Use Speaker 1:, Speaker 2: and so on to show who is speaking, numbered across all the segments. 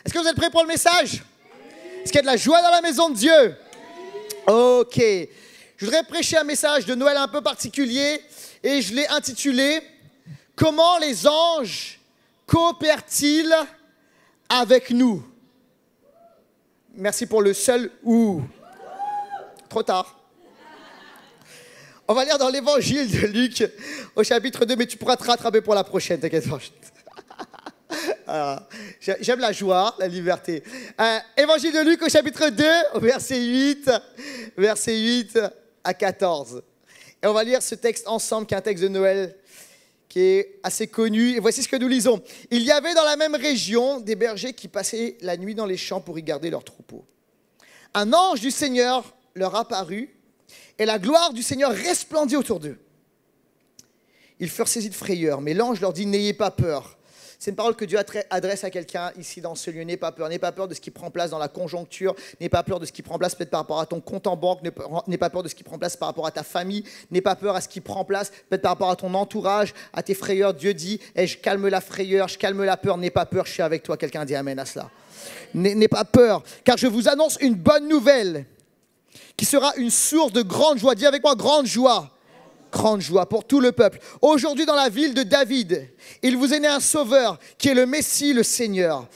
Speaker 1: Est-ce que vous êtes prêts pour le message? Est-ce qu'il y a de la joie dans la maison de Dieu? Ok. Je voudrais prêcher un message de Noël un peu particulier et je l'ai intitulé « Comment les anges coopèrent-ils avec nous ?» Merci pour le seul « ou ». Trop tard. On va lire dans l'évangile de Luc au chapitre 2, mais tu pourras te rattraper pour la prochaine, t'inquiète pas. Alors, j'aime la joie, la liberté. Évangile de Luc au chapitre 2, au verset 8 à 14. Et on va lire ce texte ensemble, qui est un texte de Noël, qui est assez connu. Et voici ce que nous lisons. Il y avait dans la même région des bergers qui passaient la nuit dans les champs pour y garder leurs troupeaux. Un ange du Seigneur leur apparut, et la gloire du Seigneur resplendit autour d'eux. Ils furent saisis de frayeur, mais l'ange leur dit « N'ayez pas peur ». C'est une parole que Dieu adresse à quelqu'un ici dans ce lieu. N'aie pas peur. N'aie pas peur de ce qui prend place dans la conjoncture. N'aie pas peur de ce qui prend place peut-être par rapport à ton compte en banque. N'aie pas peur de ce qui prend place par rapport à ta famille. N'aie pas peur à ce qui prend place peut-être par rapport à ton entourage, à tes frayeurs. Dieu dit je calme la frayeur, je calme la peur. N'aie pas peur, je suis avec toi. Quelqu'un dit amen à cela. N'aie pas peur, car je vous annonce une bonne nouvelle qui sera une source de grande joie. Dis avec moi, grande joie. Grande joie pour tout le peuple. Aujourd'hui, dans la ville de David, il vous est né un sauveur qui est le Messie, le Seigneur.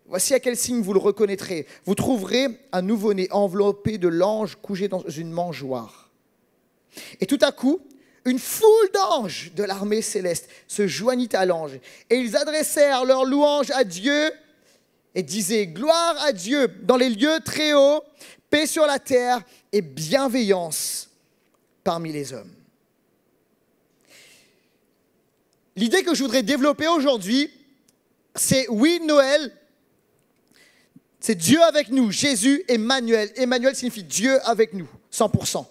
Speaker 1: Voici à quel signe vous le reconnaîtrez. Vous trouverez un nouveau-né enveloppé de l'ange couché dans une mangeoire. Et tout à coup, une foule d'anges de l'armée céleste se joignit à l'ange. Et ils adressèrent leur louange à Dieu et disaient « Gloire à Dieu dans les lieux très hauts, paix sur la terre et bienveillance parmi les hommes. » L'idée que je voudrais développer aujourd'hui, c'est oui, Noël, c'est Dieu avec nous, Jésus, Emmanuel. Emmanuel signifie Dieu avec nous, 100%.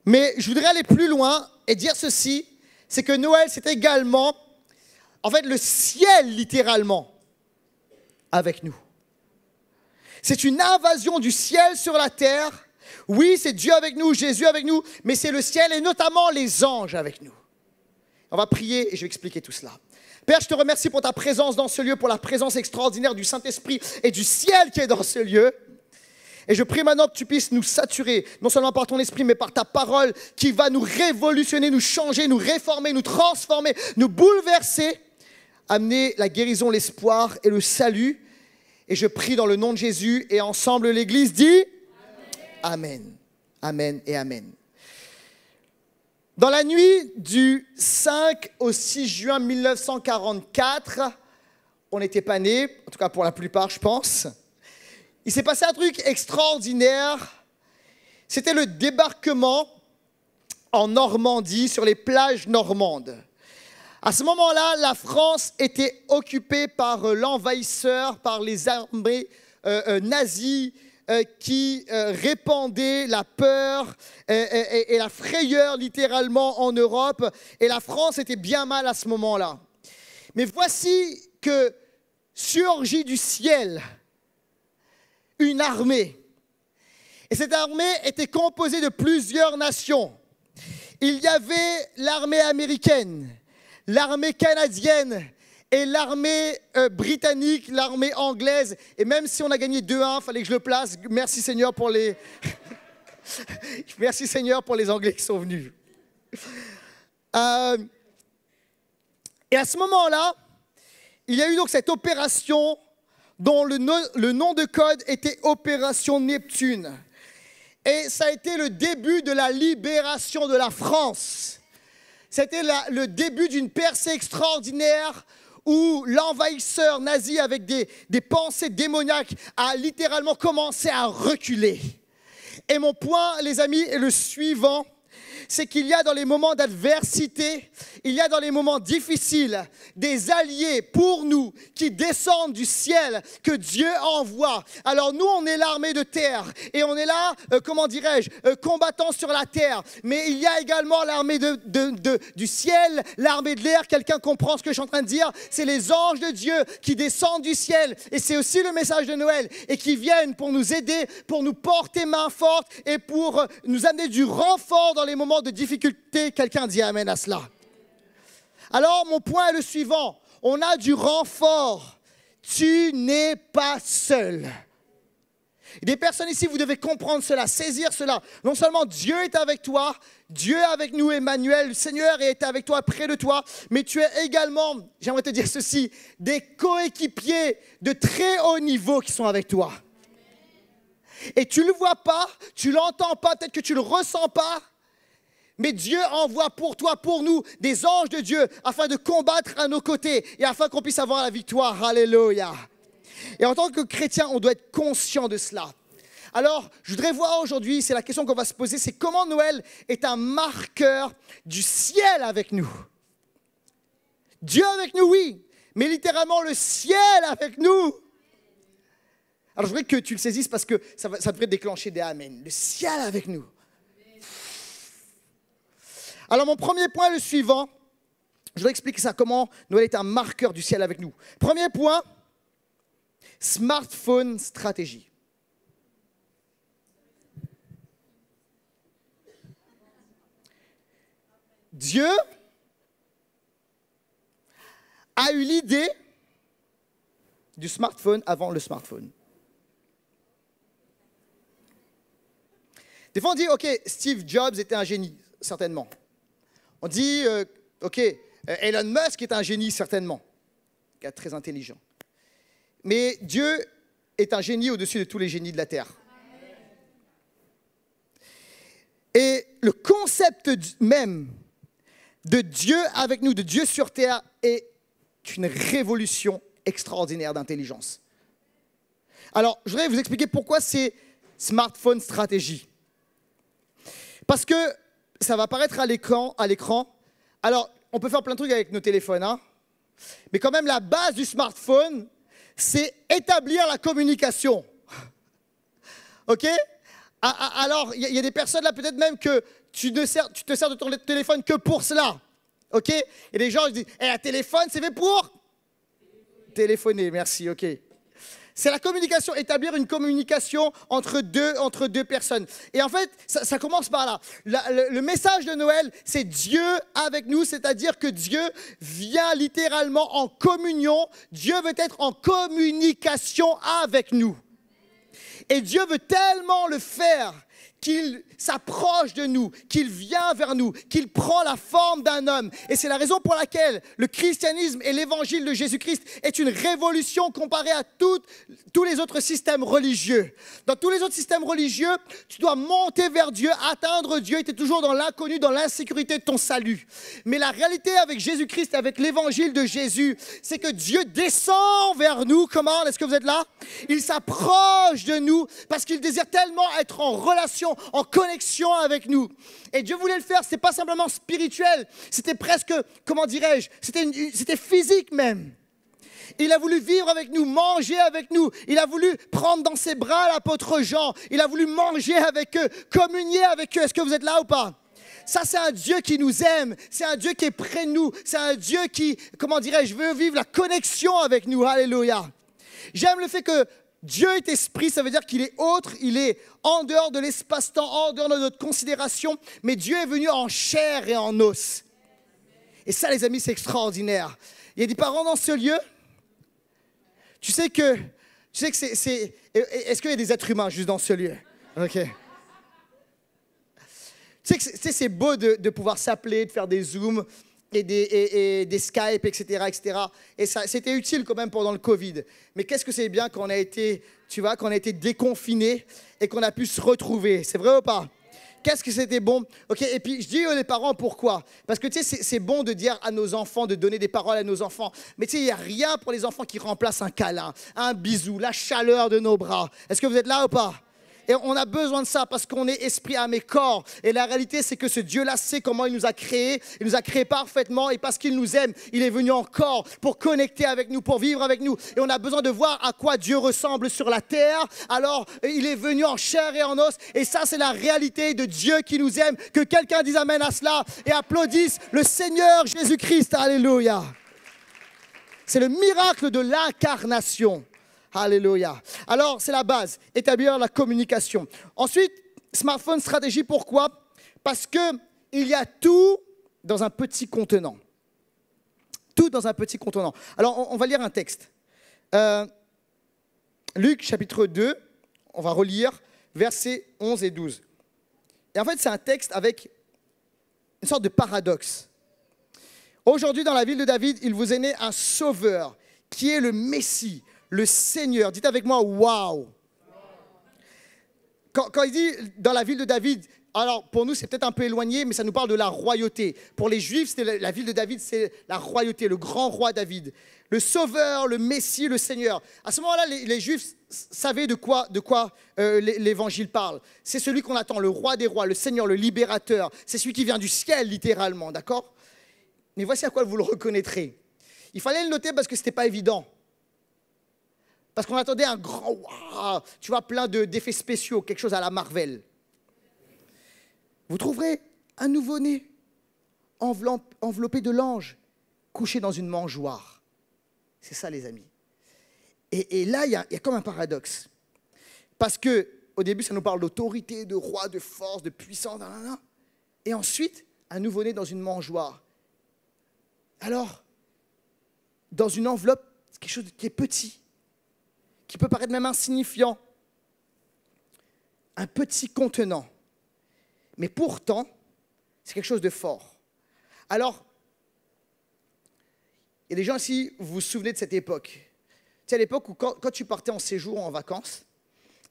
Speaker 1: Mais je voudrais aller plus loin et dire ceci, c'est que Noël, c'est également, en fait, le ciel littéralement avec nous. C'est une invasion du ciel sur la terre. Oui, c'est Dieu avec nous, Jésus avec nous, mais c'est le ciel et notamment les anges avec nous. On va prier et je vais expliquer tout cela. Père, je te remercie pour ta présence dans ce lieu, pour la présence extraordinaire du Saint-Esprit et du ciel qui est dans ce lieu. Et je prie maintenant que tu puisses nous saturer, non seulement par ton esprit, mais par ta parole qui va nous révolutionner, nous changer, nous réformer, nous transformer, nous bouleverser, amener la guérison, l'espoir et le salut. Et je prie dans le nom de Jésus et ensemble l'Église dit Amen. Amen et Amen. Dans la nuit du 5 au 6 juin 1944, on n'était pas nés, en tout cas pour la plupart je pense, il s'est passé un truc extraordinaire, c'était le débarquement en Normandie, sur les plages normandes. À ce moment-là, la France était occupée par l'envahisseur, par les armées nazies, qui répandait la peur et la frayeur littéralement en Europe. Et la France était bien mal à ce moment-là. Mais voici que surgit du ciel une armée. Et cette armée était composée de plusieurs nations. Il y avait l'armée américaine, l'armée canadienne, et l'armée britannique, l'armée anglaise, et même si on a gagné 2-1, il fallait que je le place. Merci Seigneur pour les... Merci Seigneur pour les Anglais qui sont venus. Et à ce moment-là, il y a eu donc cette opération dont le nom de code était Opération Neptune. Et ça a été le début de la libération de la France. C'était le début d'une percée extraordinaire où l'envahisseur nazi avec des pensées démoniaques a littéralement commencé à reculer. Et mon point, les amis, est le suivant. C'est qu'il y a dans les moments d'adversité, il y a dans les moments difficiles des alliés pour nous qui descendent du ciel que Dieu envoie. Alors nous, on est l'armée de terre et on est là, combattant sur la terre. Mais il y a également l'armée du ciel, l'armée de l'air. Quelqu'un comprend ce que je suis en train de dire? C'est les anges de Dieu qui descendent du ciel. Et c'est aussi le message de Noël et qui viennent pour nous aider, pour nous porter main forte et pour nous amener du renfort dans les moments de difficulté. Quelqu'un dit amen à cela. Alors mon point est le suivant, on a du renfort. tu n'es pas seul. Des personnes ici, vous devez comprendre cela, saisir cela. Non seulement Dieu est avec toi, Dieu est avec nous, Emmanuel, le Seigneur est avec toi, près de toi, mais tu es également, j'aimerais te dire ceci, des coéquipiers de très haut niveau qui sont avec toi. Et tu ne le vois pas, tu ne l'entends pas, peut-être que tu ne le ressens pas, mais Dieu envoie pour toi, pour nous, des anges de Dieu afin de combattre à nos côtés et afin qu'on puisse avoir la victoire. Alléluia. Et en tant que chrétien, on doit être conscient de cela. Alors, je voudrais voir aujourd'hui, c'est la question qu'on va se poser, c'est comment Noël est un marqueur du ciel avec nous. Dieu avec nous, oui, mais littéralement le ciel avec nous. Alors, je voudrais que tu le saisisses parce que ça devrait déclencher des amen. Le ciel avec nous. Alors, mon premier point est le suivant. Je vais expliquer ça, comment Noël est un marqueur du ciel avec nous. Premier point. Smartphone stratégie. Dieu a eu l'idée du smartphone avant le smartphone. Des fois on dit, ok, Steve Jobs était un génie, certainement. On dit, ok, Elon Musk est un génie, certainement. Un gars très intelligent. Mais Dieu est un génie au-dessus de tous les génies de la terre. Et le concept même de Dieu avec nous, de Dieu sur terre, est une révolution extraordinaire d'intelligence. Alors, je voudrais vous expliquer pourquoi c'est smartphone stratégie. Parce que ça va apparaître à l'écran. Alors, on peut faire plein de trucs avec nos téléphones, hein, mais quand même, la base du smartphone, c'est établir la communication. OK? Alors, il y a des personnes là, peut-être même que tu te sers de ton téléphone que pour cela. OK? Et les gens disent, un téléphone, c'est fait pour téléphoner. Merci, OK. C'est la communication, établir une communication entre deux personnes. Et en fait, ça commence par là. Le message de Noël, c'est Dieu avec nous, c'est-à-dire que Dieu vient littéralement en communion. Dieu veut être en communication avec nous. Et Dieu veut tellement le faire qu'il s'approche de nous, qu'il vient vers nous, qu'il prend la forme d'un homme. Et c'est la raison pour laquelle le christianisme et l'évangile de Jésus-Christ est une révolution comparée à tous les autres systèmes religieux. Dans tous les autres systèmes religieux, tu dois monter vers Dieu, atteindre Dieu, et tu es toujours dans l'inconnu, dans l'insécurité de ton salut. Mais la réalité avec Jésus-Christ, avec l'évangile de Jésus, c'est que Dieu descend vers nous. Comment? Est-ce que vous êtes là? Il s'approche de nous parce qu'il désire tellement être en relation, en connexion avec nous. Et Dieu voulait le faire, ce n'était pas simplement spirituel, c'était presque, comment dirais-je, c'était physique même. Il a voulu vivre avec nous, manger avec nous. Il a voulu prendre dans ses bras l'apôtre Jean. Il a voulu manger avec eux, communier avec eux. Est-ce que vous êtes là ou pas? Ça, c'est un Dieu qui nous aime. C'est un Dieu qui est près de nous. C'est un Dieu qui, comment dirais-je, veut vivre la connexion avec nous. Alléluia. J'aime le fait que Dieu est esprit, ça veut dire qu'il est autre, il est en dehors de l'espace-temps, en dehors de notre considération, mais Dieu est venu en chair et en os. Et ça, les amis, c'est extraordinaire. Il y a des parents dans ce lieu. Tu sais que c'est... Est-ce qu'il y a des êtres humains juste dans ce lieu? Ok. Tu sais que c'est beau de pouvoir s'appeler, de faire des zooms et des Skype, etc., etc. Et ça, c'était utile quand même pendant le Covid. Mais qu'est-ce que c'est bien quand on a été, tu vois, quand on a été déconfinés et qu'on a pu se retrouver. C'est vrai ou pas? Qu'est-ce que c'était bon? Ok. Et puis je dis aux parents pourquoi? Parce que tu sais, c'est bon de dire à nos enfants, de donner des paroles à nos enfants. Mais tu sais, il n'y a rien pour les enfants qui remplace un câlin, un bisou, la chaleur de nos bras. Est-ce que vous êtes là ou pas? Et on a besoin de ça parce qu'on est esprit, âme et corps. Et la réalité, c'est que ce Dieu-là sait comment il nous a créés. Il nous a créés parfaitement. Et parce qu'il nous aime, il est venu en corps pour connecter avec nous, pour vivre avec nous. Et on a besoin de voir à quoi Dieu ressemble sur la terre. Alors, il est venu en chair et en os. Et ça, c'est la réalité de Dieu qui nous aime. Que quelqu'un dise amen à cela et applaudisse le Seigneur Jésus-Christ. Alléluia. C'est le miracle de l'incarnation. Alléluia. Alors, c'est la base, établir la communication. Ensuite, smartphone stratégie, pourquoi? Parce qu'il y a tout dans un petit contenant. Tout dans un petit contenant. Alors, on va lire un texte. Euh, Luc chapitre 2, on va relire versets 11 et 12. Et en fait, c'est un texte avec une sorte de paradoxe. Aujourd'hui, dans la ville de David, il vous est né un sauveur qui est le Messie, le Seigneur. Dites avec moi, waouh! Quand il dit dans la ville de David, alors pour nous c'est peut-être un peu éloigné, mais ça nous parle de la royauté. Pour les Juifs, c'était la ville de David, c'est la royauté, le grand roi David. Le Sauveur, le Messie, le Seigneur. À ce moment-là, les Juifs savaient de quoi l'Évangile parle. C'est celui qu'on attend, le roi des rois, le Seigneur, le libérateur. C'est celui qui vient du ciel, littéralement, d'accord? Mais voici à quoi vous le reconnaîtrez. Il fallait le noter parce que ce n'était pas évident. Parce qu'on attendait un grand, wow, tu vois, plein d'effets spéciaux, quelque chose à la Marvel. Vous trouverez un nouveau-né enveloppé de l'ange, couché dans une mangeoire. C'est ça, les amis. Et là, il y a comme un paradoxe. Parce qu'au début, ça nous parle d'autorité, de roi, de force, de puissance. Et ensuite, un nouveau-né dans une mangeoire. Alors, dans une enveloppe, c'est quelque chose qui est petit, qui peut paraître même insignifiant, un petit contenant. Mais pourtant, c'est quelque chose de fort. Alors, il y a des gens ici, vous vous souvenez de cette époque. C'est à l'époque où quand tu partais en séjour, en vacances,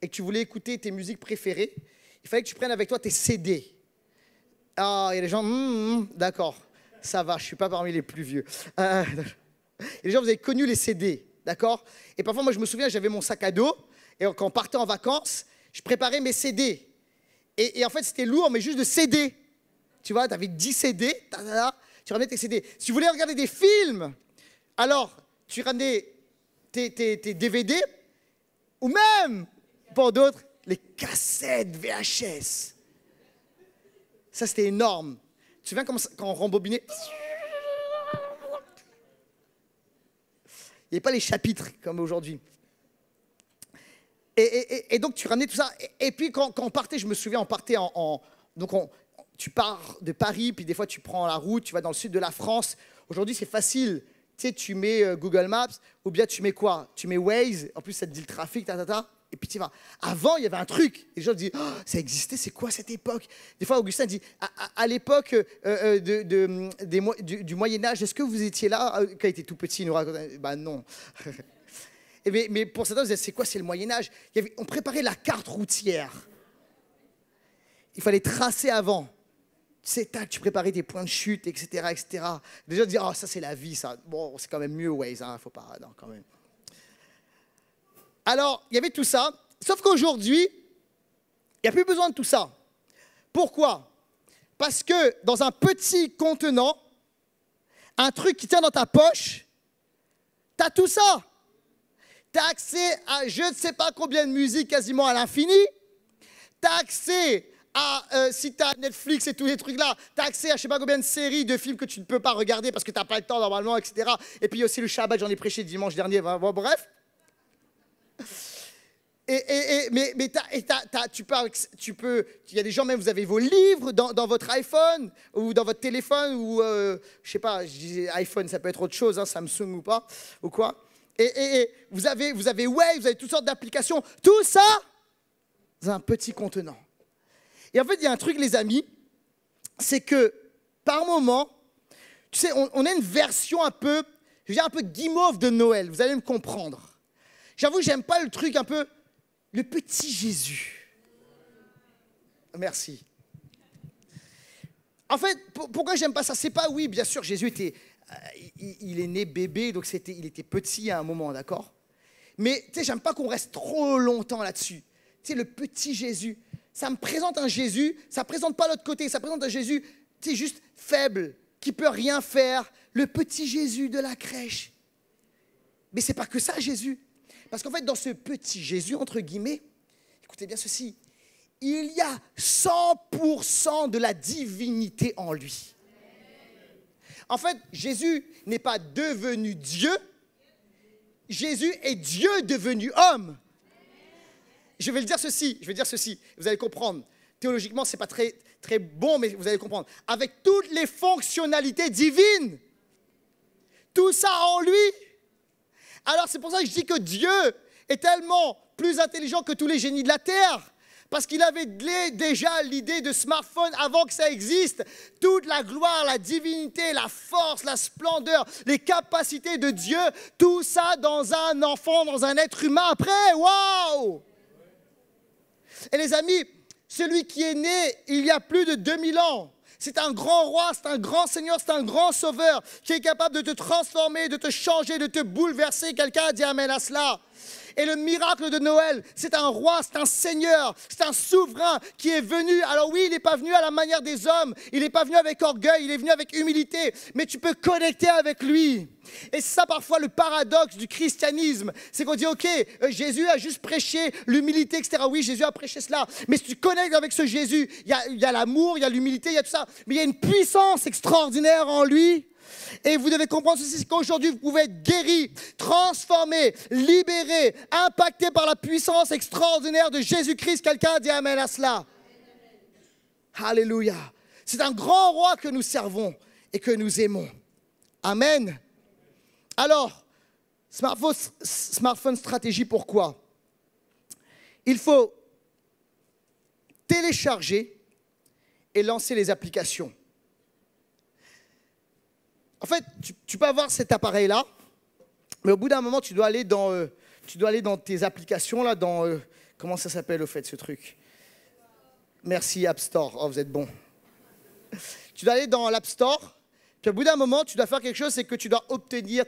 Speaker 1: et que tu voulais écouter tes musiques préférées, il fallait que tu prennes avec toi tes CD. Ah, il y a des gens, d'accord, ça va, je ne suis pas parmi les plus vieux. Et les gens, vous avez connu les CD. D'accord? Et parfois, moi, je me souviens, j'avais mon sac à dos, et quand on partait en vacances, je préparais mes CD. Et en fait, c'était lourd, mais juste de CD. Tu vois, tu avais 10 CD, tu ramenais tes CD. Si tu voulais regarder des films, alors, tu ramenais tes DVD, ou même, pour d'autres, les cassettes VHS. Ça, c'était énorme. Tu te souviens quand on rembobinait? Il n'y avait pas les chapitres comme aujourd'hui. Et donc, tu ramenais tout ça. Et puis, quand on partait, je me souviens, on partait donc, tu pars de Paris, puis des fois, tu prends la route, tu vas dans le sud de la France. Aujourd'hui, c'est facile. Tu sais, tu mets Google Maps, ou bien tu mets quoi? Tu mets Waze, en plus, ça te dit le trafic, et puis tu vas. Avant, il y avait un truc. Et les gens disent, oh, ça existait, c'est quoi cette époque? Des fois, Augustin dit, à l'époque du Moyen-Âge, est-ce que vous étiez là? Quand il était tout petit, il nous racontait, bah non. mais pour certains, vous dites, c'est quoi, c'est le Moyen-Âge? On préparait la carte routière. Il fallait tracer avant. Tu préparais tes points de chute, etc., etc. Déjà, dire, oh, ça, c'est la vie, ça. Bon, c'est quand même mieux, Waze, hein, faut pas, non, quand même. Alors, il y avait tout ça, sauf qu'aujourd'hui, il n'y a plus besoin de tout ça. Pourquoi? Parce que dans un petit contenant, un truc qui tient dans ta poche, tu as tout ça. Tu as accès à je ne sais pas combien de musique quasiment à l'infini. Tu as accès à, si tu as Netflix et tous les trucs là, tu as accès à je ne sais pas combien de séries, de films que tu ne peux pas regarder parce que tu n'as pas le temps normalement, etc. Et puis il y a aussi le Shabbat, j'en ai prêché dimanche dernier, bon, bref. Mais tu peux, il y a des gens même, vous avez vos livres dans votre iPhone ou dans votre téléphone ou, je sais pas, je disais iPhone, ça peut être autre chose, hein, Samsung ou pas, ou quoi. Et vous avez Wave, vous avez toutes sortes d'applications, tout ça dans un petit contenant. Et en fait, il y a un truc, les amis, c'est que par moment, tu sais, on a une version un peu, je veux dire un peu guimauve de Noël, vous allez me comprendre. J'avoue, j'aime pas le truc un peu, le petit Jésus. Merci. En fait, pourquoi j'aime pas ça? C'est pas, oui, bien sûr, Jésus était, il est né bébé, donc il était petit à un moment, d'accord? Mais tu sais, j'aime pas qu'on reste trop longtemps là-dessus. Tu sais, le petit Jésus, ça me présente un Jésus, ça présente pas l'autre côté, ça présente un Jésus, tu sais, juste faible, qui peut rien faire, le petit Jésus de la crèche. Mais c'est pas que ça, Jésus. Parce qu'en fait, dans ce petit Jésus, entre guillemets, écoutez bien ceci, il y a 100% de la divinité en lui. En fait, Jésus n'est pas devenu Dieu, Jésus est Dieu devenu homme. Je vais dire ceci, vous allez comprendre. Théologiquement, ce n'est pas très, très bon, mais vous allez comprendre. Avec toutes les fonctionnalités divines, tout ça en lui. Alors c'est pour ça que je dis que Dieu est tellement plus intelligent que tous les génies de la terre. Parce qu'il avait déjà l'idée de smartphone avant que ça existe. Toute la gloire, la divinité, la force, la splendeur, les capacités de Dieu, tout ça dans un enfant, dans un être humain après. Waouh! Et les amis, celui qui est né il y a plus de 2000 ans, c'est un grand roi, c'est un grand Seigneur, c'est un grand sauveur qui est capable de te transformer, de te changer, de te bouleverser. Quelqu'un a dit amen à cela. Et le miracle de Noël, c'est un roi, c'est un seigneur, c'est un souverain qui est venu. Alors oui, il n'est pas venu à la manière des hommes, il n'est pas venu avec orgueil, il est venu avec humilité, mais tu peux connecter avec lui. Et c'est ça parfois le paradoxe du christianisme, c'est qu'on dit ok, Jésus a juste prêché l'humilité, etc. Oui, Jésus a prêché cela, mais si tu connectes avec ce Jésus, il y a l'amour, il y a l'humilité, il y a tout ça, mais il y a une puissance extraordinaire en lui. Et vous devez comprendre ceci, c'est qu'aujourd'hui, vous pouvez être guéri, transformé, libéré, impacté par la puissance extraordinaire de Jésus-Christ. Quelqu'un a dit amen à cela. Alléluia. C'est un grand roi que nous servons et que nous aimons. Amen. Alors, smartphone stratégie, pourquoi? Il faut télécharger et lancer les applications. En fait, tu peux avoir cet appareil-là, mais au bout d'un moment, tu dois aller dans tes applications, là, comment ça s'appelle au fait, ce truc? Merci, App Store. Oh, vous êtes bon. Tu dois aller dans l'App Store, puis au bout d'un moment, tu dois faire quelque chose, c'est que tu dois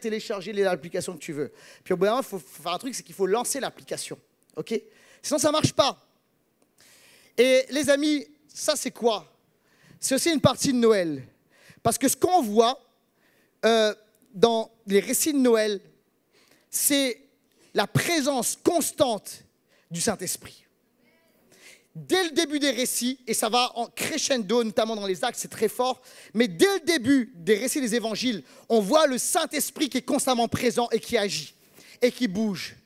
Speaker 1: télécharger les applications que tu veux. Puis au bout d'un moment, il faut faire un truc, c'est qu'il faut lancer l'application. OK? Sinon, ça ne marche pas. Et les amis, ça, c'est quoi? C'est aussi une partie de Noël. Parce que ce qu'on voit dans les récits de Noël, c'est la présence constante du Saint-Esprit. Dès le début des récits, et ça va en crescendo, notamment dans les actes, c'est très fort, mais dès le début des récits des évangiles, on voit le Saint-Esprit qui est constamment présent et qui agit, et qui bouge.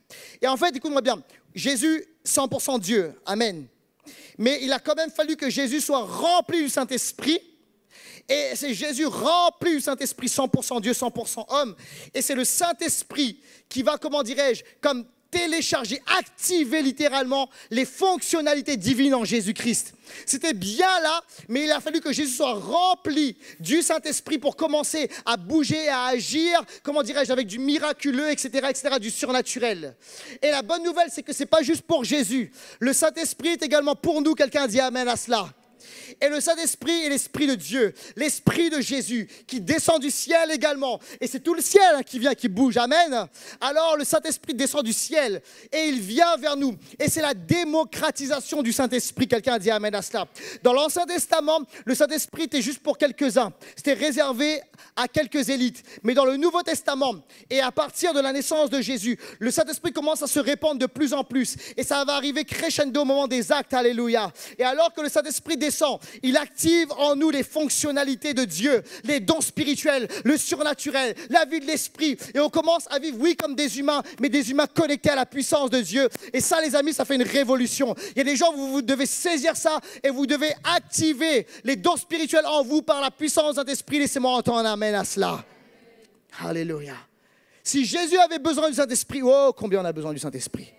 Speaker 1: Et en fait, écoute-moi bien, Jésus, 100% Dieu, amen. Mais il a quand même fallu que Jésus soit rempli du Saint-Esprit. Et c'est Jésus rempli du Saint-Esprit, 100% Dieu, 100% homme. Et c'est le Saint-Esprit qui va, comment dirais-je, comme télécharger, activer littéralement les fonctionnalités divines en Jésus-Christ. C'était bien là, mais il a fallu que Jésus soit rempli du Saint-Esprit pour commencer à bouger, à agir, comment dirais-je, avec du miraculeux, etc., du surnaturel. Et la bonne nouvelle, c'est que ce n'est pas juste pour Jésus. Le Saint-Esprit est également pour nous. Quelqu'un dit amen à cela. Et le Saint-Esprit est l'Esprit de Dieu, l'Esprit de Jésus qui descend du ciel également. Et c'est tout le ciel qui vient, qui bouge. Amen. Alors le Saint-Esprit descend du ciel et il vient vers nous. Et c'est la démocratisation du Saint-Esprit. Quelqu'un a dit amen à cela. Dans l'Ancien Testament, le Saint-Esprit était juste pour quelques-uns. C'était réservé à quelques élites. Mais dans le Nouveau Testament et à partir de la naissance de Jésus, le Saint-Esprit commence à se répandre de plus en plus. Et ça va arriver crescendo au moment des actes. Alléluia. Et alors que le Saint-Esprit descend, il active en nous les fonctionnalités de Dieu, les dons spirituels, le surnaturel, la vie de l'esprit. Et on commence à vivre, oui, comme des humains, mais des humains connectés à la puissance de Dieu. Et ça, les amis, ça fait une révolution. Il y a des gens, vous devez saisir ça et vous devez activer les dons spirituels en vous par la puissance de Saint-Esprit. Laissez-moi entendre un amen à cela. Alléluia. Si Jésus avait besoin du Saint-Esprit, oh, combien on a besoin du Saint-Esprit.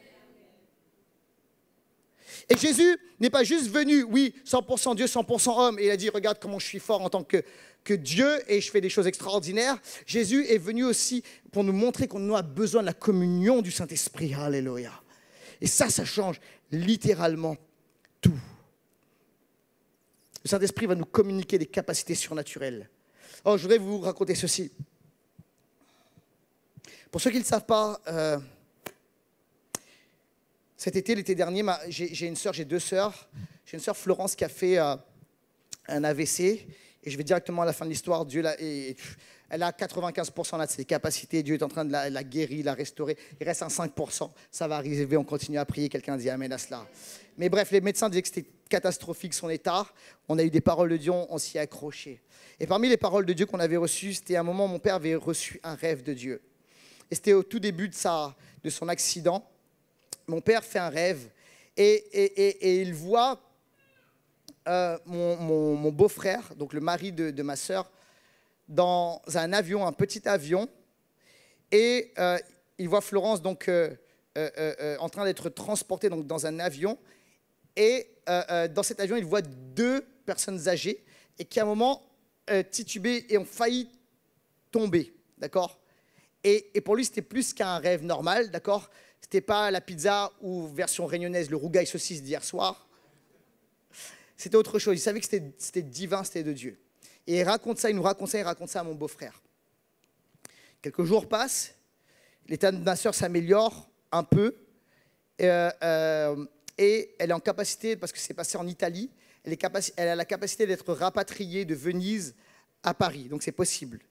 Speaker 1: Et Jésus n'est pas juste venu, oui, 100% Dieu, 100% homme, et il a dit, regarde comment je suis fort en tant que Dieu et je fais des choses extraordinaires. Jésus est venu aussi pour nous montrer qu'on a besoin de la communion du Saint-Esprit. Alléluia. Et ça change littéralement tout. Le Saint-Esprit va nous communiquer des capacités surnaturelles. Oh, je voudrais vous raconter ceci. Pour ceux qui ne le savent pas, cet été, l'été dernier, j'ai une sœur, j'ai deux sœurs. J'ai une sœur, Florence, qui a fait un AVC. Et je vais directement à la fin de l'histoire. Dieu elle a 95% là de ses capacités. Dieu est en train de la guérir, la restaurer. Il reste un 5%. Ça va arriver, on continue à prier. Quelqu'un dit amen à cela. Mais bref, les médecins disaient que c'était catastrophique son état. On a eu des paroles de Dieu, on s'y est accroché. Et parmi les paroles de Dieu qu'on avait reçues, c'était un moment où mon père avait reçu un rêve de Dieu. Et c'était au tout début de son accident. Mon père fait un rêve et il voit mon beau-frère, donc le mari de ma sœur, dans un avion, un petit avion. Et il voit Florence donc, en train d'être transportée donc, dans un avion. Et dans cet avion, il voit deux personnes âgées et qui, à un moment, titubaient et ont failli tomber. D'accord ? Et pour lui, c'était plus qu'un rêve normal. D'accord ? C'était pas la pizza ou version réunionnaise, le rougail saucisse d'hier soir. C'était autre chose. Il savait que c'était divin, c'était de Dieu. Et il raconte ça, il nous raconte ça, il raconte ça à mon beau-frère. Quelques jours passent, l'état de ma sœur s'améliore un peu. Et elle est en capacité, parce que c'est passé en Italie, elle a la capacité d'être rapatriée de Venise à Paris. Donc c'est possible.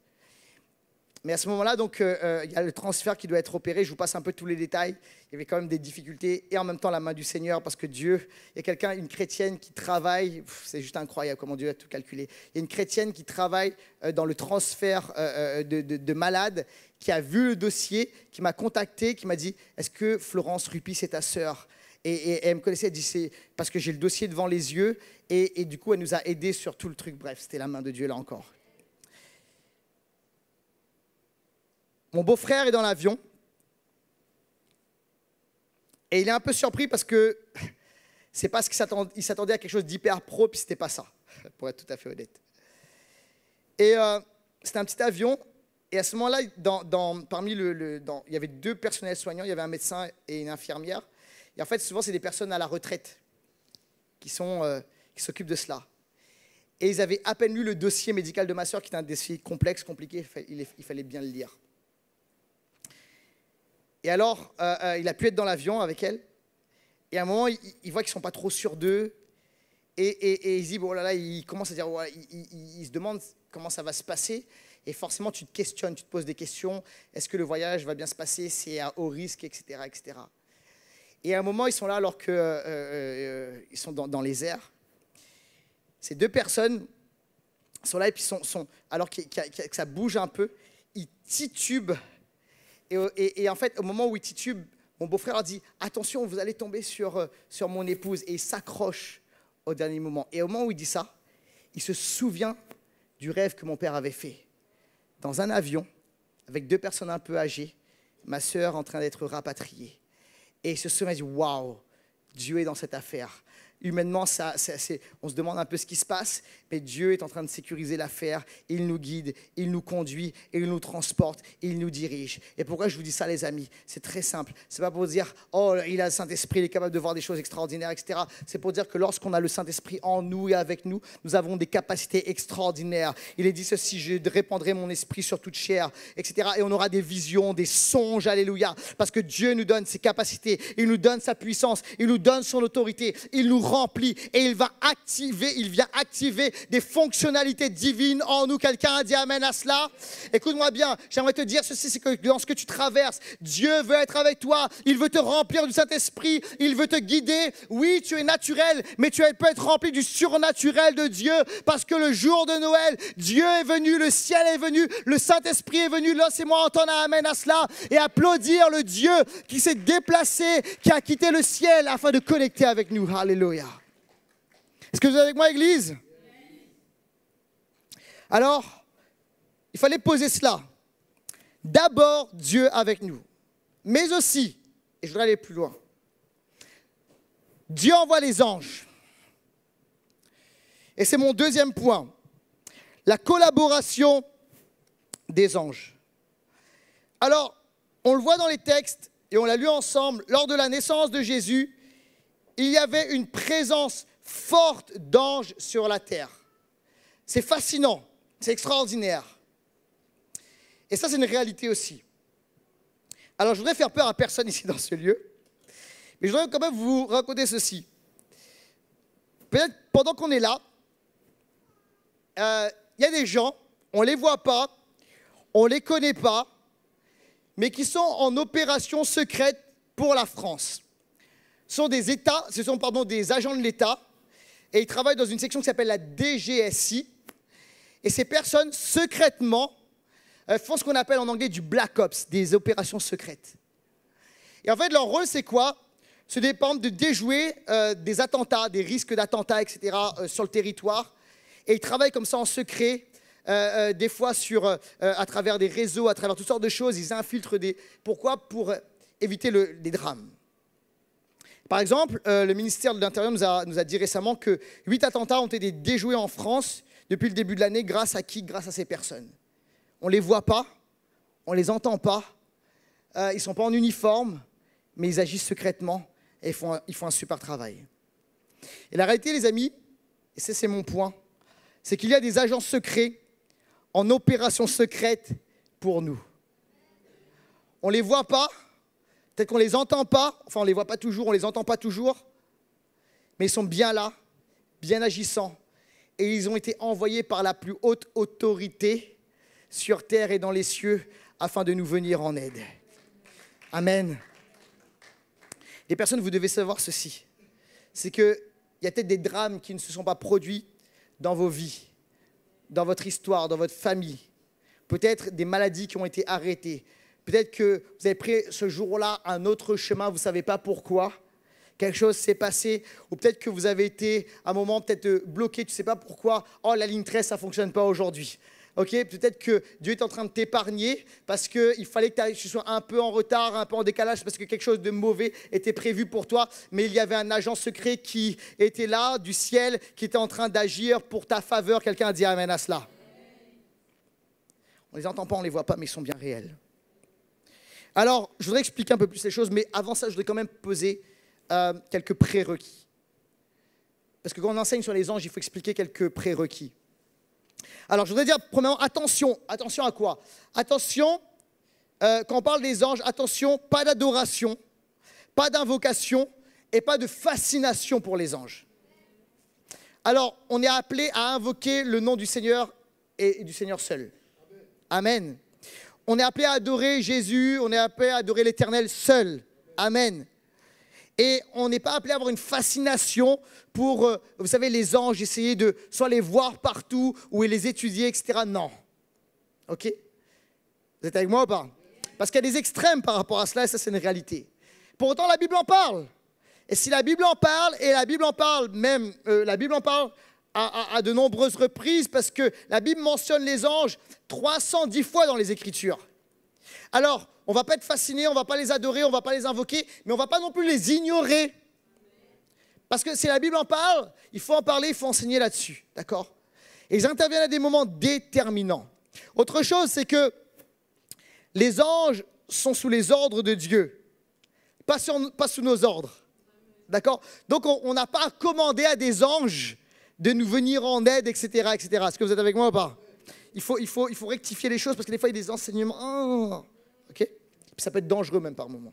Speaker 1: Mais à ce moment-là, donc, il y a le transfert qui doit être opéré. Je vous passe un peu tous les détails. Il y avait quand même des difficultés et en même temps la main du Seigneur parce que Dieu, il y a quelqu'un, une chrétienne qui travaille, c'est juste incroyable comment Dieu a tout calculé. Il y a une chrétienne qui travaille dans le transfert de malades, qui a vu le dossier, qui m'a contacté, qui m'a dit « Est-ce que Florence Rupi, c'est ta sœur ?» Et elle me connaissait, elle dit « C'est parce que j'ai le dossier devant les yeux. » Et du coup, elle nous a aidés sur tout le truc. Bref, c'était la main de Dieu là encore. Mon beau-frère est dans l'avion et il est un peu surpris parce que c'est pas ce qu'il s'attendait à quelque chose d'hyper pro, puis c'était pas ça, pour être tout à fait honnête. Et c'était un petit avion et à ce moment-là, il y avait deux personnels soignants, il y avait un médecin et une infirmière. Et en fait, souvent, c'est des personnes à la retraite qui s'occupent de cela. Et ils avaient à peine lu le dossier médical de ma sœur, qui était un dossier complexe, compliqué, il fallait bien le lire. Et alors, il a pu être dans l'avion avec elle. Et à un moment, il voit qu'ils ne sont pas trop sûrs d'eux. Et il se dit, bon, oh là là, il commence à dire, ouais, il se demande comment ça va se passer. Et forcément, tu te questionnes, tu te poses des questions. Est-ce que le voyage va bien se passer? C'est à haut risque, etc., etc. Et à un moment, ils sont là alors qu'ils sont dans les airs. Ces deux personnes sont là et puis alors que ça bouge un peu, ils titubent. Et en fait, au moment où il titube, mon beau-frère leur dit « Attention, vous allez tomber sur mon épouse ». Et il s'accroche au dernier moment. Et au moment où il dit ça, il se souvient du rêve que mon père avait fait. Dans un avion, avec deux personnes un peu âgées, ma sœur en train d'être rapatriée. Et il se souvient, il dit « Waouh, Dieu est dans cette affaire ». Humainement, on se demande un peu ce qui se passe, mais Dieu est en train de sécuriser l'affaire. Il nous guide, il nous conduit, il nous transporte, il nous dirige. Et pourquoi je vous dis ça, les amis? C'est très simple. Ce n'est pas pour dire « Oh, il a le Saint-Esprit, il est capable de voir des choses extraordinaires, etc. » C'est pour dire que lorsqu'on a le Saint-Esprit en nous et avec nous, nous avons des capacités extraordinaires. Il est dit ceci, je répandrai mon esprit sur toute chair, etc. Et on aura des visions, des songes, alléluia. Parce que Dieu nous donne ses capacités, il nous donne sa puissance, il nous donne son autorité, il nous rempli et il vient activer des fonctionnalités divines en nous. Quelqu'un a dit amen à cela? Écoute-moi bien, j'aimerais te dire ceci, c'est que dans ce que tu traverses, Dieu veut être avec toi, il veut te remplir du Saint-Esprit, il veut te guider. Oui, tu es naturel, mais tu peux être rempli du surnaturel de Dieu, parce que le jour de Noël, Dieu est venu, le ciel est venu, le Saint-Esprit est venu. Laissez-moi entendre un amen à cela et applaudir le Dieu qui s'est déplacé, qui a quitté le ciel afin de connecter avec nous. Alléluia. Est-ce que vous êtes avec moi, Église? Alors, il fallait poser cela. D'abord, Dieu avec nous. Mais aussi, et je voudrais aller plus loin, Dieu envoie les anges. Et c'est mon deuxième point. La collaboration des anges. Alors, on le voit dans les textes, et on l'a lu ensemble, lors de la naissance de Jésus, il y avait une présence forte d'anges sur la terre. C'est fascinant, c'est extraordinaire. Et ça, c'est une réalité aussi. Alors, je voudrais faire peur à personne ici dans ce lieu, mais je voudrais quand même vous raconter ceci. Peut-être pendant qu'on est là, il y a des gens, on ne les voit pas, on ne les connaît pas, mais qui sont en opération secrète pour la France. Ce sont des agents de l'État, et ils travaillent dans une section qui s'appelle la DGSI. Et ces personnes, secrètement, font ce qu'on appelle en anglais du Black Ops, des opérations secrètes. Et en fait, leur rôle, c'est quoi? Se dépendre de déjouer des attentats, des risques d'attentats, etc. Sur le territoire. Et ils travaillent comme ça en secret des fois à travers des réseaux, à travers toutes sortes de choses. Ils infiltrent des... Pourquoi? Pour éviter les drames. Par exemple, le ministère de l'Intérieur nous a dit récemment que 8 attentats ont été déjoués en France depuis le début de l'année. Grâce à qui? Grâce à ces personnes. On ne les voit pas, on ne les entend pas, ils ne sont pas en uniforme, mais ils agissent secrètement et ils font un super travail. Et la réalité, les amis, et c'est mon point, c'est qu'il y a des agents secrets en opération secrète pour nous. On ne les voit pas, peut-être qu'on ne les entend pas, enfin on ne les voit pas toujours, on ne les entend pas toujours, mais ils sont bien là, bien agissants, et ils ont été envoyés par la plus haute autorité sur terre et dans les cieux afin de nous venir en aide. Amen. Les personnes, vous devez savoir ceci, c'est qu'il y a peut-être des drames qui ne se sont pas produits dans vos vies, dans votre histoire, dans votre famille. Peut-être des maladies qui ont été arrêtées. Peut-être que vous avez pris ce jour-là un autre chemin, vous ne savez pas pourquoi. Quelque chose s'est passé. Ou peut-être que vous avez été à un moment peut-être bloqué, tu ne sais pas pourquoi. Oh, la ligne 13, ça ne fonctionne pas aujourd'hui. Okay, peut-être que Dieu est en train de t'épargner parce qu'il fallait que tu sois un peu en retard, un peu en décalage parce que quelque chose de mauvais était prévu pour toi. Mais il y avait un agent secret qui était là, du ciel, qui était en train d'agir pour ta faveur. Quelqu'un a dit amen à cela. On ne les entend pas, on ne les voit pas, mais ils sont bien réels. Alors, je voudrais expliquer un peu plus les choses, mais avant ça, je voudrais quand même poser quelques prérequis. Parce que quand on enseigne sur les anges, il faut expliquer quelques prérequis. Alors, je voudrais dire, premièrement, attention. Attention à quoi? Attention, quand on parle des anges, attention, pas d'adoration, pas d'invocation et pas de fascination pour les anges. Alors, on est appelé à invoquer le nom du Seigneur et du Seigneur seul. Amen. On est appelé à adorer Jésus, on est appelé à adorer l'Éternel seul. Amen. Et on n'est pas appelé à avoir une fascination pour, vous savez, les anges, essayer de soit les voir partout ou les étudier, etc. Non. OK? Vous êtes avec moi ou pas? Parce qu'il y a des extrêmes par rapport à cela, et ça, c'est une réalité. Pour autant, la Bible en parle. Et si la Bible en parle, et la Bible en parle même, la Bible en parle à de nombreuses reprises, parce que la Bible mentionne les anges 310 fois dans les Écritures. Alors, on ne va pas être fasciné, on ne va pas les adorer, on ne va pas les invoquer, mais on ne va pas non plus les ignorer. Parce que si la Bible en parle, il faut en parler, il faut enseigner là-dessus. D'accord? Et ils interviennent à des moments déterminants. Autre chose, c'est que les anges sont sous les ordres de Dieu, pas sous nos ordres. D'accord? Donc, on n'a pas à commander à des anges de nous venir en aide, etc., etc. Est-ce que vous êtes avec moi ou pas? Il faut rectifier les choses parce que des fois, il y a des enseignements. OK? Puis ça peut être dangereux même par moment.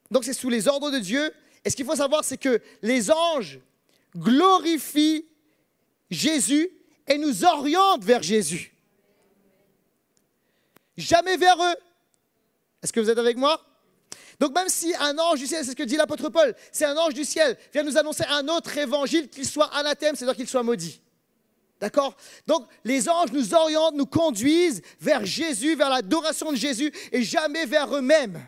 Speaker 1: Donc, c'est sous les ordres de Dieu. Et ce qu'il faut savoir, c'est que les anges glorifient Jésus et nous orientent vers Jésus. Jamais vers eux. Est-ce que vous êtes avec moi? Donc même si un ange du ciel, c'est ce que dit l'apôtre Paul, c'est un ange du ciel, vient nous annoncer un autre évangile, qu'il soit anathème, c'est-à-dire qu'il soit maudit. D'accord? Donc les anges nous orientent, nous conduisent vers Jésus, vers l'adoration de Jésus et jamais vers eux-mêmes.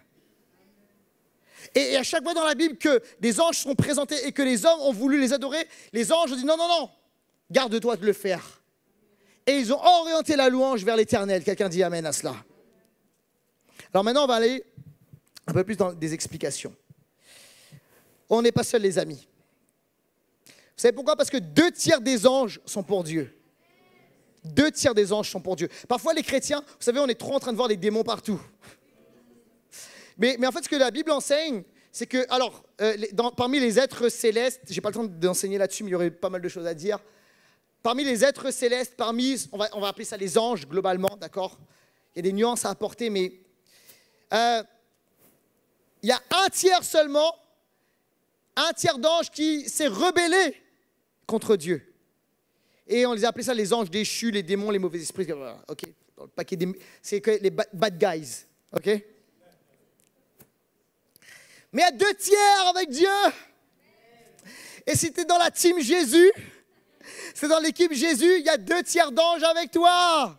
Speaker 1: Et à chaque fois dans la Bible que des anges sont présentés et que les hommes ont voulu les adorer, les anges ont dit non, non, non, garde-toi de le faire. Et ils ont orienté la louange vers l'Éternel. Quelqu'un dit amen à cela. Alors maintenant, on va aller un peu plus dans des explications. On n'est pas seuls, les amis. Vous savez pourquoi? Parce que 2/3 des anges sont pour Dieu. 2/3 des anges sont pour Dieu. Parfois, les chrétiens, vous savez, on est trop en train de voir des démons partout. Mais en fait, ce que la Bible enseigne, c'est que, alors, parmi les êtres célestes, je n'ai pas le temps d'enseigner là-dessus, mais il y aurait pas mal de choses à dire. Parmi les êtres célestes, on va appeler ça les anges, globalement, d'accord? Il y a des nuances à apporter, mais il y a 1/3 seulement, 1/3 d'anges qui s'est rebellé contre Dieu. Et on les a appelés ça les anges déchus, les démons, les mauvais esprits. Ok, dans le paquet c'est que les bad guys. Ok. Mais il y a 2/3 avec Dieu. Et si tu es dans la team Jésus, c'est dans l'équipe Jésus, il y a 2/3 d'anges avec toi.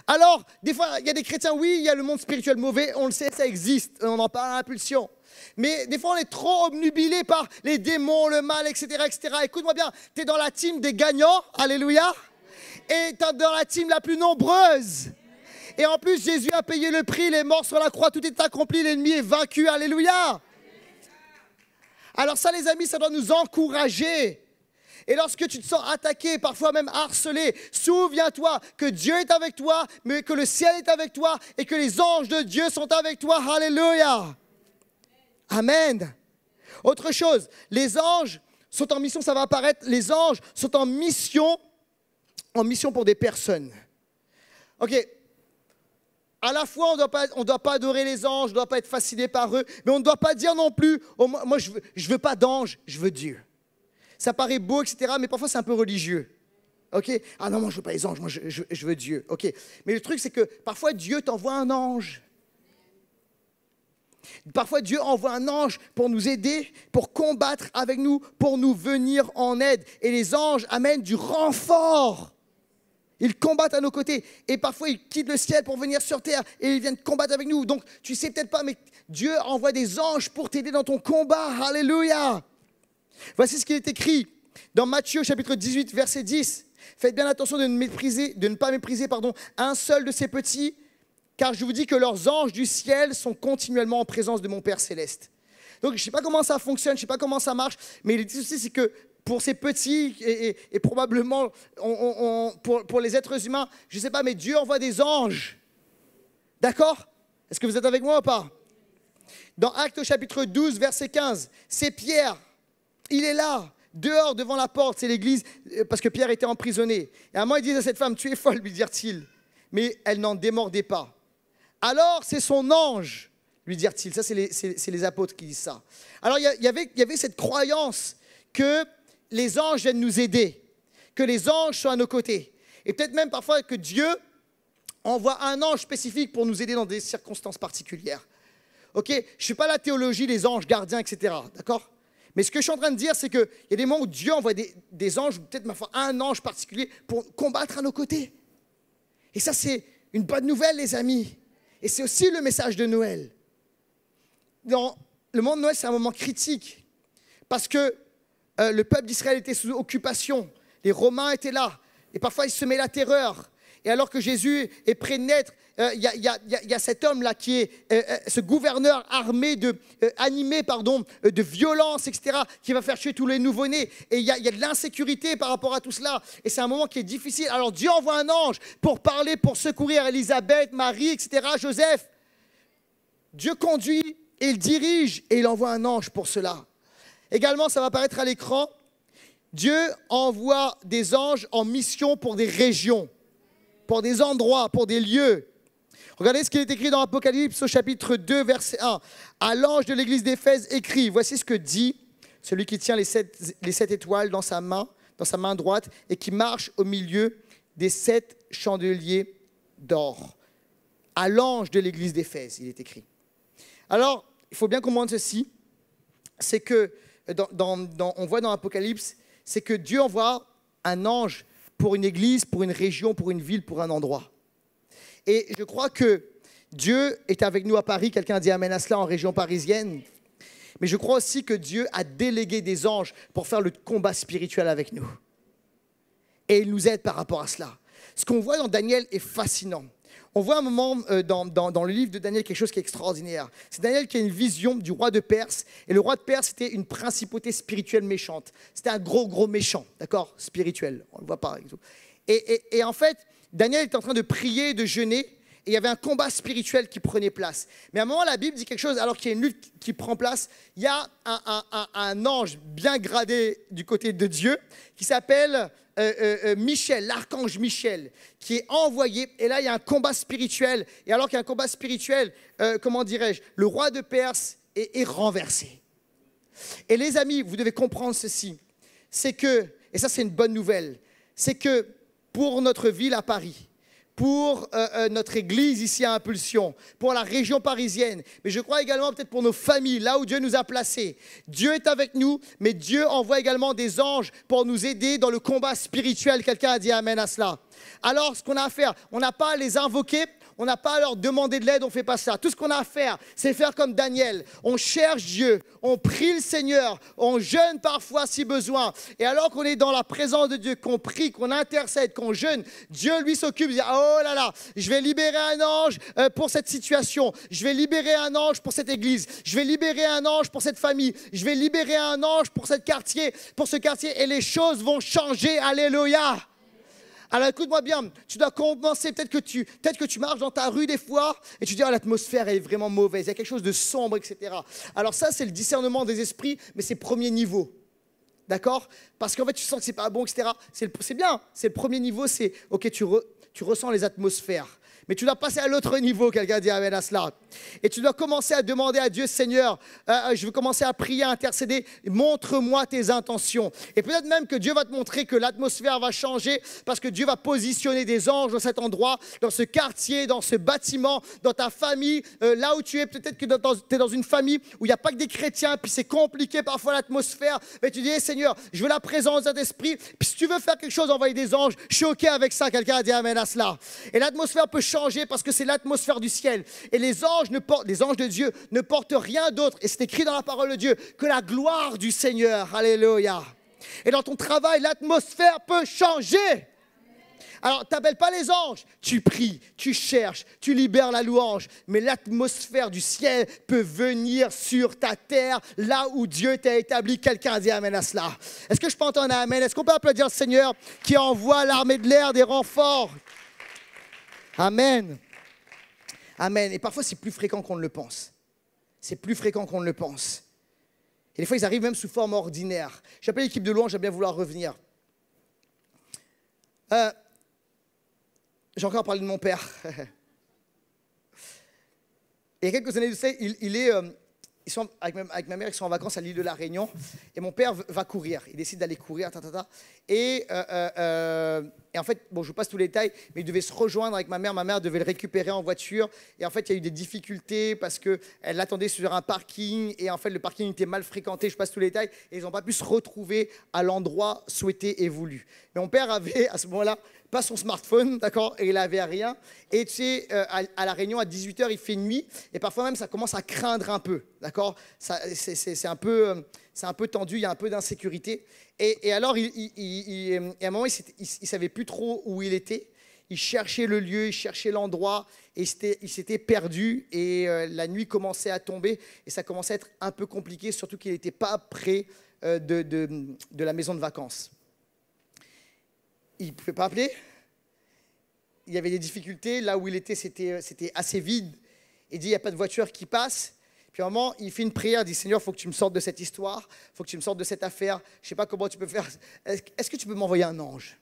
Speaker 1: Alors, des fois, il y a des chrétiens, oui, il y a le monde spirituel mauvais, on le sait, ça existe, on en parle à l'impulsion. Mais des fois, on est trop obnubilé par les démons, le mal, etc., etc. Écoute-moi bien, tu es dans la team des gagnants, alléluia, et tu es dans la team la plus nombreuse. Et en plus, Jésus a payé le prix, il est mort sur la croix, tout est accompli, l'ennemi est vaincu, alléluia. Alors ça, les amis, ça doit nous encourager. Et lorsque tu te sens attaqué, parfois même harcelé, souviens-toi que Dieu est avec toi, mais que le ciel est avec toi et que les anges de Dieu sont avec toi. Alléluia. Amen. Autre chose, les anges sont en mission, ça va apparaître, les anges sont en mission pour des personnes. Ok. À la fois, on ne doit pas adorer les anges, on ne doit pas être fasciné par eux, mais on ne doit pas dire non plus, oh, moi je veux pas d'anges, je veux Dieu. Ça paraît beau, etc., mais parfois c'est un peu religieux. Ok? Ah non, moi je veux pas les anges, moi je veux Dieu. Ok? Mais le truc c'est que parfois Dieu t'envoie un ange. Parfois Dieu envoie un ange pour nous aider, pour combattre avec nous, pour nous venir en aide. Et les anges amènent du renfort. Ils combattent à nos côtés et parfois ils quittent le ciel pour venir sur terre et ils viennent combattre avec nous. Donc tu sais peut-être pas, mais Dieu envoie des anges pour t'aider dans ton combat. Alléluia. Voici ce qui est écrit dans Matthieu chapitre 18 verset 10. Faites bien attention de ne pas mépriser un seul de ces petits, car je vous dis que leurs anges du ciel sont continuellement en présence de mon Père céleste. Donc je ne sais pas comment ça fonctionne, je ne sais pas comment ça marche, mais le souci c'est que pour ces petits et probablement pour les êtres humains, je ne sais pas, mais Dieu envoie des anges. D'accord? Est-ce que vous êtes avec moi ou pas? Dans Actes chapitre 12, verset 15, c'est Pierre, il est là, dehors devant la porte, c'est l'église, parce que Pierre était emprisonné. Et à un moment, ils disent à cette femme, tu es folle, lui dirent-ils. Mais elle n'en démordait pas. Alors, c'est son ange, lui dirent-ils. Ça, c'est les apôtres qui disent ça. Alors, il y avait cette croyance que les anges viennent nous aider, que les anges sont à nos côtés. Et peut-être même parfois que Dieu envoie un ange spécifique pour nous aider dans des circonstances particulières. Ok? Je ne suis pas la théologie des anges gardiens, etc. D'accord? Mais ce que je suis en train de dire, c'est qu'il y a des moments où Dieu envoie des anges, ou peut-être un ange particulier, pour combattre à nos côtés. Et ça, c'est une bonne nouvelle, les amis. Et c'est aussi le message de Noël. Dans le moment de Noël, c'est un moment critique. Parce que le peuple d'Israël était sous occupation. Les Romains étaient là. Et parfois, ils semaient la terreur. Et alors que Jésus est près de naître, il y a cet homme-là qui est ce gouverneur armé animé de violence, etc., qui va faire tuer tous les nouveau-nés. Et il y a de l'insécurité par rapport à tout cela. Et c'est un moment qui est difficile. Alors Dieu envoie un ange pour parler, pour secourir Élisabeth, Marie, etc., Joseph. Dieu conduit et il dirige et il envoie un ange pour cela. Également, ça va apparaître à l'écran. Dieu envoie des anges en mission pour des régions, pour des endroits, pour des lieux. Regardez ce qui est écrit dans Apocalypse au chapitre 2, verset 1. À l'ange de l'église d'Éphèse écrit, voici ce que dit celui qui tient les sept étoiles dans sa main droite et qui marche au milieu des 7 chandeliers d'or. À l'ange de l'église d'Éphèse, il est écrit. Alors, il faut bien comprendre ceci, c'est que, on voit dans l'Apocalypse, c'est que Dieu envoie un ange pour une église, pour une région, pour une ville, pour un endroit. Et je crois que Dieu est avec nous à Paris. Quelqu'un dit amen à cela en région parisienne. Mais je crois aussi que Dieu a délégué des anges pour faire le combat spirituel avec nous. Et il nous aide par rapport à cela. Ce qu'on voit dans Daniel est fascinant. On voit un moment dans le livre de Daniel quelque chose qui est extraordinaire. C'est Daniel qui a une vision du roi de Perse. Et le roi de Perse, c'était une principauté spirituelle méchante. C'était un gros méchant, d'accord, spirituel. On ne le voit pas. Et en fait, Daniel était en train de prier, de jeûner. Et il y avait un combat spirituel qui prenait place. Mais à un moment, la Bible dit quelque chose, alors qu'il y a une lutte qui prend place. Il y a un ange bien gradé du côté de Dieu qui s'appelle Michel, l'archange Michel, qui est envoyé. Et là, il y a un combat spirituel. Et alors qu'il y a un combat spirituel, le roi de Perse est renversé. Et les amis, vous devez comprendre ceci. C'est que, et ça c'est une bonne nouvelle, c'est que pour notre ville à Paris, pour notre église ici à Impulsion, pour la région parisienne, mais je crois également peut-être pour nos familles, là où Dieu nous a placés. Dieu est avec nous, mais Dieu envoie également des anges pour nous aider dans le combat spirituel. Quelqu'un a dit amen à cela. Alors, ce qu'on a à faire, on n'a pas à les invoquer, on n'a pas à leur demander de l'aide, on ne fait pas ça. Tout ce qu'on a à faire, c'est faire comme Daniel. On cherche Dieu, on prie le Seigneur, on jeûne parfois si besoin. Et alors qu'on est dans la présence de Dieu, qu'on prie, qu'on intercède, qu'on jeûne, Dieu lui s'occupe, il dit, oh là là, je vais libérer un ange pour cette situation, je vais libérer un ange pour cette église, je vais libérer un ange pour cette famille, je vais libérer un ange pour ce quartier, et les choses vont changer, alléluia. Alors écoute-moi bien, tu dois commencer, peut-être que tu marches dans ta rue des fois et tu dis, oh, l'atmosphère est vraiment mauvaise, il y a quelque chose de sombre, etc. Alors ça, c'est le discernement des esprits, mais c'est premier niveau. D'accord? Parce qu'en fait, tu sens que c'est pas bon, etc. C'est bien, c'est le premier niveau, c'est, ok, tu ressens les atmosphères. Mais tu dois passer à l'autre niveau, quelqu'un dit amen à cela. Et tu dois commencer à demander à Dieu, Seigneur, je veux commencer à prier, à intercéder, montre-moi tes intentions. Et peut-être même que Dieu va te montrer que l'atmosphère va changer parce que Dieu va positionner des anges dans cet endroit, dans ce quartier, dans ce bâtiment, dans ta famille, là où tu es. Peut-être que tu es dans une famille où il n'y a pas que des chrétiens, puis c'est compliqué parfois l'atmosphère. Mais tu dis, hey, Seigneur, je veux la présence de Saint-Esprit. Puis si tu veux faire quelque chose, envoyer des anges, je suis OK avec ça. Quelqu'un a dit amen à cela. Et l'atmosphère peut changer parce que c'est l'atmosphère du ciel. Et les anges de Dieu ne portent rien d'autre, et c'est écrit dans la parole de Dieu, que la gloire du Seigneur. Alléluia. Et dans ton travail, l'atmosphère peut changer. Alors, tu n'appelles pas les anges, tu pries, tu cherches, tu libères la louange. Mais l'atmosphère du ciel peut venir sur ta terre, là où Dieu t'a établi. Quelqu'un a dit amen à cela. Est-ce que je peux entendre un amen? Est-ce qu'on peut applaudir le Seigneur qui envoie l'armée de l'air des renforts? Amen. Amen. Et parfois, c'est plus fréquent qu'on ne le pense. C'est plus fréquent qu'on ne le pense. Et des fois, ils arrivent même sous forme ordinaire. J'appelle l'équipe de louange, j'aime bien vouloir revenir. J'ai encore parlé de mon père. Il y a quelques années de ça, ils sont avec ma mère, ils sont en vacances à l'île de la Réunion. Et mon père va courir. Il décide d'aller courir. Et en fait, bon, je vous passe tous les détails, mais il devait se rejoindre avec ma mère. Ma mère devait le récupérer en voiture. Et en fait, il y a eu des difficultés parce qu'elle l'attendait sur un parking. Et en fait, le parking était mal fréquenté. Je passe tous les détails. Et ils n'ont pas pu se retrouver à l'endroit souhaité et voulu. Mais mon père avait, à ce moment-là, pas son smartphone, d'accord, et il n'avait rien. Et tu sais, à la Réunion, à 18h, il fait nuit. Et parfois même, ça commence à craindre un peu, d'accord. C'est un peu tendu, il y a un peu d'insécurité. Et alors, à un moment, il ne savait plus trop où il était. Il cherchait le lieu, il cherchait l'endroit, et il s'était perdu. Et la nuit commençait à tomber, et ça commençait à être un peu compliqué, surtout qu'il n'était pas près de la maison de vacances. Il ne pouvait pas appeler. Il y avait des difficultés. Là où il était, c'était assez vide. Il dit, il n'y a pas de voiture qui passe. Puis à un moment, il fait une prière. Il dit, Seigneur, il faut que tu me sortes de cette histoire. Il faut que tu me sortes de cette affaire. Je ne sais pas comment tu peux faire. Est-ce que tu peux m'envoyer un ange?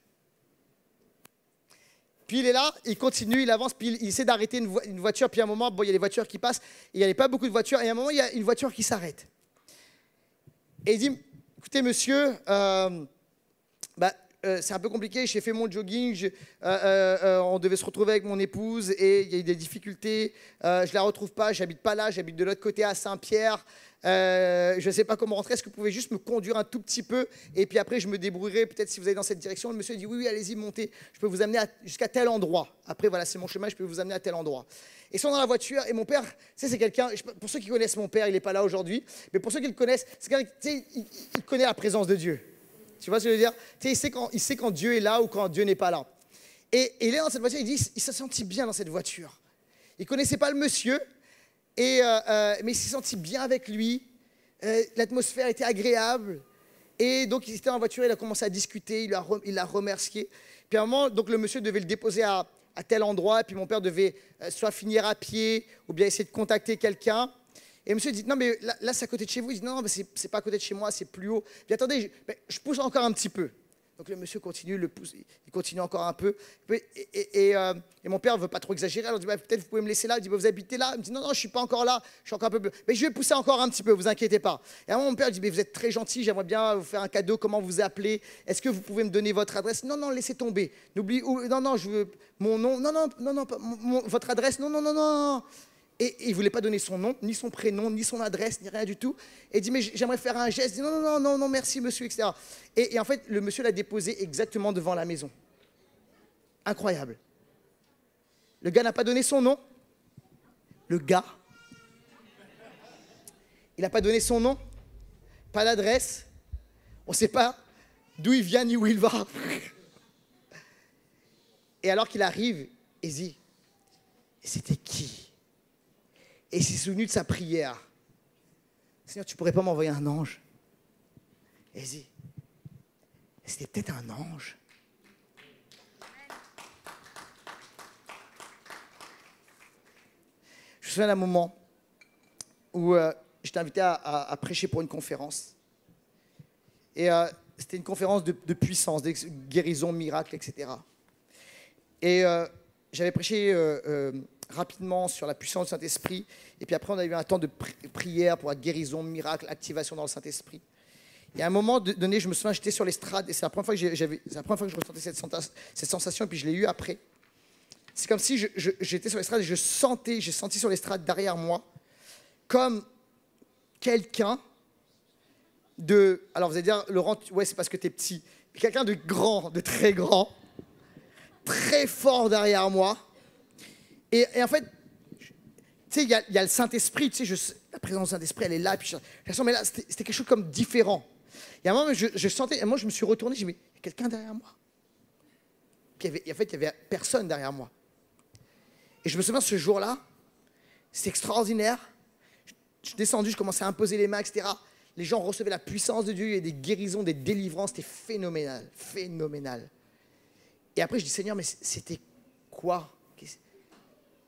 Speaker 1: Puis il est là, il continue, il avance. Puis il essaie d'arrêter une voiture. Puis à un moment, bon, il y a des voitures qui passent. Et il n'y avait pas beaucoup de voitures. Et à un moment, il y a une voiture qui s'arrête. Et il dit, écoutez, monsieur, c'est un peu compliqué, j'ai fait mon jogging, on devait se retrouver avec mon épouse et il y a eu des difficultés, je ne la retrouve pas, j'habite pas là, j'habite de l'autre côté à Saint-Pierre, je ne sais pas comment rentrer, est-ce que vous pouvez juste me conduire un tout petit peu et puis après je me débrouillerai, peut-être si vous allez dans cette direction. Le monsieur dit oui, allez-y, montez, je peux vous amener jusqu'à tel endroit, après voilà, c'est mon chemin, je peux vous amener à tel endroit. Ils sont dans la voiture et mon père, tu sais, c'est quelqu'un, pour ceux qui connaissent mon père, il n'est pas là aujourd'hui, mais pour ceux qui le connaissent, c'est quelqu'un, tu sais, il connaît la présence de Dieu. Tu vois ce que je veux dire? Tu sais, il sait quand Dieu est là ou quand Dieu n'est pas là. Et il est dans cette voiture, il dit, il s'est senti bien dans cette voiture. Il ne connaissait pas le monsieur, mais il s'est senti bien avec lui. L'atmosphère était agréable. Et donc, il était dans la voiture, il a commencé à discuter, il l'a remercié. Puis à un moment, donc, le monsieur devait le déposer à tel endroit, et puis mon père devait soit finir à pied, ou bien essayer de contacter quelqu'un. Et le monsieur dit, non, mais là c'est à côté de chez vous. Il dit, non, mais c'est pas à côté de chez moi, c'est plus haut. Il dit, attendez, je pousse encore un petit peu. Donc le monsieur continue, il continue encore un peu. Et mon père ne veut pas trop exagérer. Alors il dit, peut-être vous pouvez me laisser là. Il dit, vous habitez là? Il me dit, non, je ne suis pas encore là, je suis encore un peu plus. Mais je vais pousser encore un petit peu, vous inquiétez pas. Et à un moment, mon père dit, mais vous êtes très gentil, j'aimerais bien vous faire un cadeau, comment vous appelez? Est-ce que vous pouvez me donner votre adresse? Non, laissez tomber. Non, je veux mon nom. Non, votre adresse? Non. Et il ne voulait pas donner son nom, ni son prénom, ni son adresse, ni rien du tout. Et il dit, mais j'aimerais faire un geste. Il dit, non, merci monsieur, etc. Et en fait, le monsieur l'a déposé exactement devant la maison. Incroyable. Le gars n'a pas donné son nom. Le gars. Il n'a pas donné son nom. Pas d'adresse. On ne sait pas d'où il vient ni où il va. Et alors qu'il arrive, il dit, et c'était qui? Et il s'est souvenu de sa prière. Seigneur, tu ne pourrais pas m'envoyer un ange? Et il dit, c'était peut-être un ange. Je me souviens d'un moment où j'étais invité à prêcher pour une conférence. Et c'était une conférence de puissance, de guérison, miracle, etc. Et j'avais prêché rapidement sur la puissance du Saint-Esprit. Et puis après, on a eu un temps de prière pour la guérison, miracle, activation dans le Saint-Esprit. Et à un moment donné, je me souviens, j'étais sur l'estrade. Et c'est la première fois que je ressentais cette sensation. Et puis je l'ai eu après. C'est comme si j'étais sur l'estrade et j'ai senti sur l'estrade derrière moi comme quelqu'un de... Alors vous allez dire, Laurent, ouais, c'est parce que tu es petit. Quelqu'un de grand, de très grand, très fort derrière moi. Et en fait, tu sais, il y a le Saint-Esprit, tu sais, la présence du Saint-Esprit, elle est là. Puis je sens, mais là, c'était quelque chose comme différent. Et à un moment, je sentais, et moi, je me suis retourné, j'ai dit, mais il y a quelqu'un derrière moi. Puis en fait, il n'y avait personne derrière moi. Et je me souviens, ce jour-là, c'est extraordinaire. Je suis descendu, je commençais à imposer les mains, etc. Les gens recevaient la puissance de Dieu, il y avait des guérisons, des délivrances, c'était phénoménal, phénoménal. Et après, je dis, Seigneur, mais c'était quoi?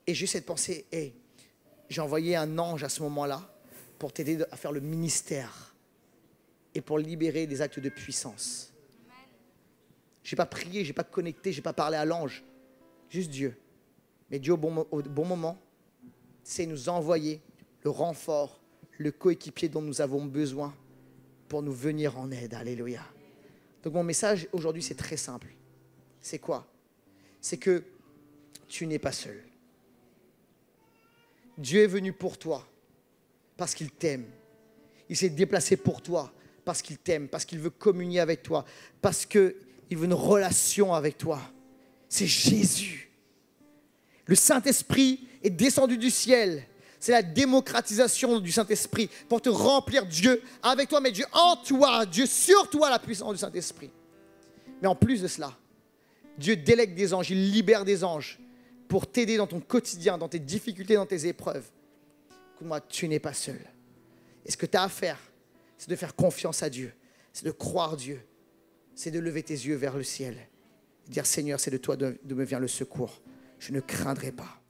Speaker 1: Et j'ai eu cette pensée, hey, j'ai envoyé un ange à ce moment-là pour t'aider à faire le ministère et pour libérer des actes de puissance. Je n'ai pas prié, je n'ai pas connecté, je n'ai pas parlé à l'ange, juste Dieu. Mais Dieu, au bon moment, c'est nous envoyer le renfort, le coéquipier dont nous avons besoin pour nous venir en aide. Alléluia. Donc mon message aujourd'hui, c'est très simple. C'est quoi? C'est que tu n'es pas seul. Dieu est venu pour toi parce qu'il t'aime. Il s'est déplacé pour toi parce qu'il t'aime, parce qu'il veut communier avec toi, parce qu'il veut une relation avec toi. C'est Jésus. Le Saint-Esprit est descendu du ciel. C'est la démocratisation du Saint-Esprit pour te remplir Dieu avec toi, mais Dieu en toi, Dieu sur toi, la puissance du Saint-Esprit. Mais en plus de cela, Dieu délègue des anges, il libère des anges pour t'aider dans ton quotidien, dans tes difficultés, dans tes épreuves. Écoute-moi, tu n'es pas seul. Et ce que tu as à faire, c'est de faire confiance à Dieu, c'est de croire Dieu, c'est de lever tes yeux vers le ciel et dire, Seigneur, c'est de toi de me vient le secours. Je ne craindrai pas.